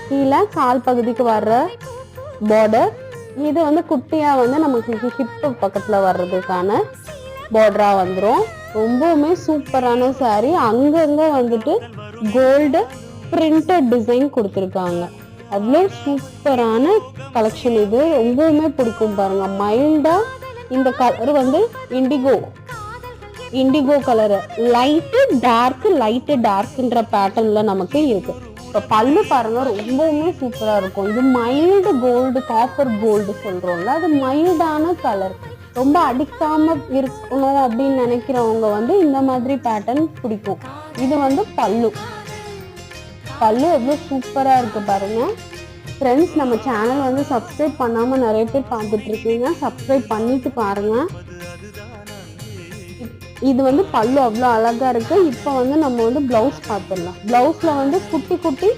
கீழே கால் பகுதிக்கு வர்ற பார்டர். இது வந்து குட்டியா வந்து நமக்கு ஹிப்பு பக்கத்துல வர்றதுக்கான பார்டரா வந்துடும். ரொம்பவுமே சூப்பரான சாரீ. அங்கங்க வந்துட்டு கோல்டு பிரிண்டட் டிசைன் கொடுத்துருக்காங்க. அவ்வளோ சூப்பரான கலெக்ஷன். இது ரொம்பவுமே பிடிக்கும் பாருங்க. மைல்டா இந்த கலர் வந்து இண்டிகோ கலரு, லைட்டு டார்க்ன்ற பேட்டர்ன்ல நமக்கு இருக்கு. இப்போ பல்லு பாருங்க, ரொம்பவுமே சூப்பரா இருக்கும். இது மைல்டு கோல்டு, காப்பர் கோல்டு சொல்றோம்ல, அது மைல்டான கலர். ரொம்ப அடிக்காம இருக்கணும் அப்படின்னு நினைக்கிறவங்க வந்து இந்த மாதிரி பேட்டர்ன் பிடிக்கும். இது வந்து பல்லு எவ்வளோ சூப்பரா இருக்கு பாருங்க. ஃப்ரெண்ட்ஸ், நம்ம சேனல் வந்து சப்ஸ்கிரைப் பண்ணாம நிறைய பேர் பார்த்துட்டு இருக்கீங்க. சப்ஸ்கிரைப் பண்ணிட்டு பாருங்க. இது வந்து பல்லு அவ்வளோ அழகா இருக்கு. இப்போ வந்து நம்ம வந்து பிளவுஸ் பார்த்துடலாம். பிளவுஸ்ல வந்து குட்டி